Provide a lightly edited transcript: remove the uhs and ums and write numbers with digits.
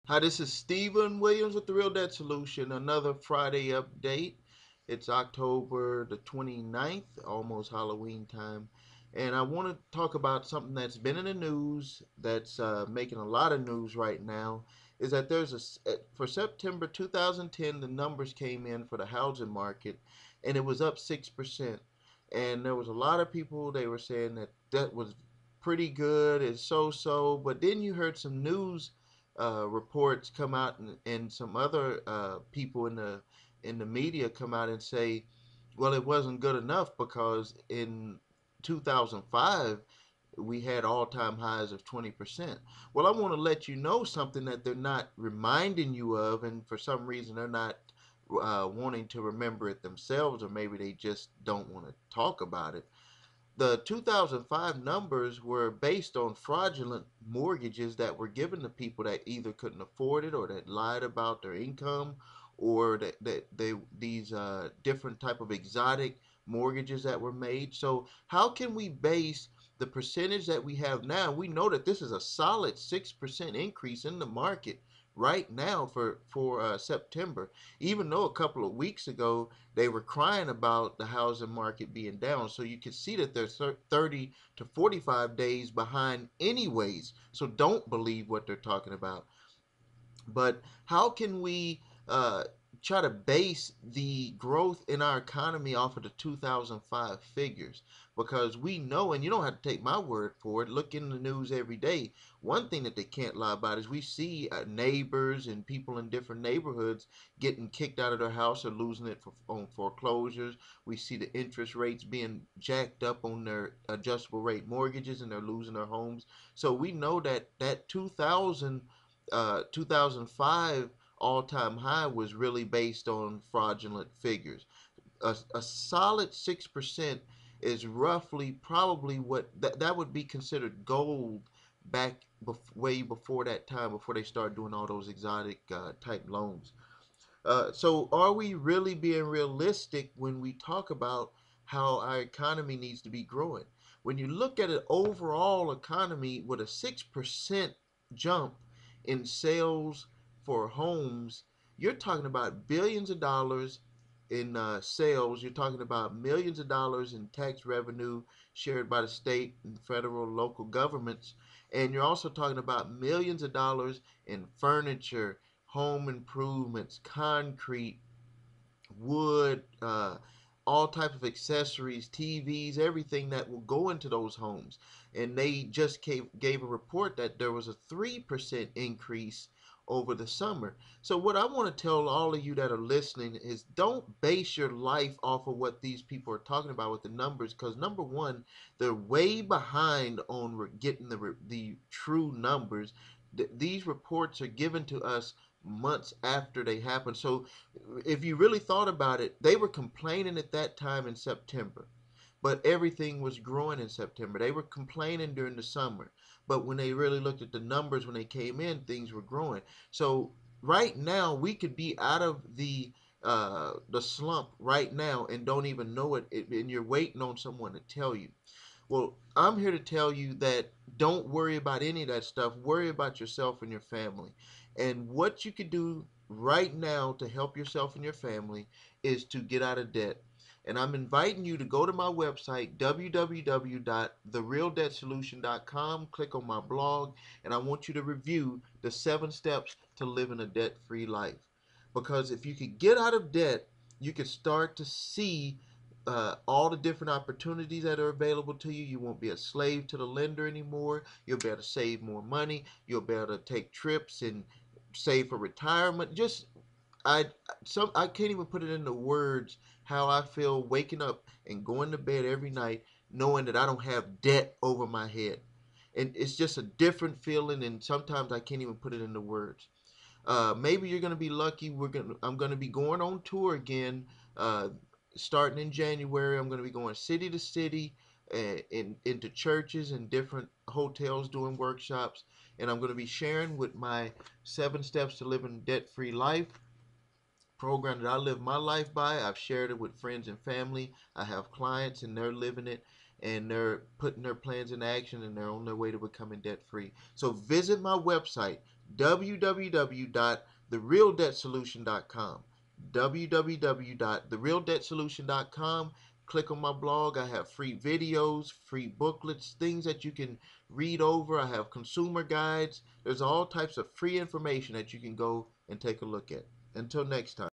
Hi, this is Stephen Williams with The Real Debt Solution, another Friday update. It's October the 29th, almost Halloween time. And I want to talk about something that's been in the news that's making a lot of news right now. Is that for September 2010, the numbers came in for the housing market and it was up 6%. And there was a lot of people, they were saying that that was pretty good, it's so so. But then you heard some news reports come out, and some other people in the media come out and say, well, it wasn't good enough because in 2005 we had all-time highs of 20%. Well, I want to let you know something that they're not reminding you of, and for some reason they're not wanting to remember it themselves, or maybe they just don't want to talk about it. The 2005 numbers were based on fraudulent mortgages that were given to people that either couldn't afford it or that lied about their income, or that they these different type of exotic mortgages that were made. So how can we base the percentage that we have now? We know that this is a solid 6% increase in the market right now for September, even though a couple of weeks ago they were crying about the housing market being down. So you can see that they're 30 to 45 days behind anyways. So don't believe what they're talking about. But how can we try to base the growth in our economy off of the 2005 figures? Because we know, and you don't have to take my word for it, look in the news every day. One thing that they can't lie about is we see neighbors and people in different neighborhoods getting kicked out of their house or losing it on foreclosures. We see the interest rates being jacked up on their adjustable rate mortgages, and they're losing their homes. So we know that 2005 all-time high was really based on fraudulent figures. A solid 6% is roughly probably what that would be considered gold back way before that time, before they started doing all those exotic type loans. So are we really being realistic when we talk about how our economy needs to be growing? When you look at an overall economy with a 6% jump in sales for homes, you're talking about billions of dollars in sales. You're talking about millions of dollars in tax revenue shared by the state and federal and local governments. And you're also talking about millions of dollars in furniture, home improvements, concrete, wood, all types of accessories, TVs, everything that will go into those homes. And they just gave a report that there was a 3% increase over the summer. So what I want to tell all of you that are listening is, don't base your life off of what these people are talking about with the numbers, because number one, they're way behind on getting the true numbers. These reports are given to us months after they happen. So if you really thought about it, they were complaining at that time in September, but everything was growing in September. They were complaining during the summer, but when they really looked at the numbers when they came in, things were growing. So right now, we could be out of the slump right now and don't even know it, and you're waiting on someone to tell you. Well, I'm here to tell you that don't worry about any of that stuff. Worry about yourself and your family. And what you could do right now to help yourself and your family is to get out of debt. And I'm inviting you to go to my website, www.therealdebtsolution.com, click on my blog, and I want you to review the 7 steps to living a debt free life. Because if you could get out of debt, you could start to see all the different opportunities that are available to you. You won't be a slave to the lender anymore. You'll be able to save more money. You'll be able to take trips and save for retirement. Just I I can't even put it into words how I feel waking up and going to bed every night knowing that I don't have debt over my head. And it's just a different feeling, and sometimes I can't even put it into words. Maybe you're gonna be lucky. I'm gonna be going on tour again, starting in January. I'm gonna be going city to city, into churches and different hotels doing workshops, and I'm gonna be sharing with my 7 steps to living a debt-free life program that I live my life by. I've shared it with friends and family. I have clients and they're living it, and they're putting their plans in action, and they're on their way to becoming debt free. So visit my website, www.therealdebtsolution.com. www.therealdebtsolution.com. Click on my blog. I have free videos, free booklets, things that you can read over. I have consumer guides. There's all types of free information that you can go and take a look at. Until next time.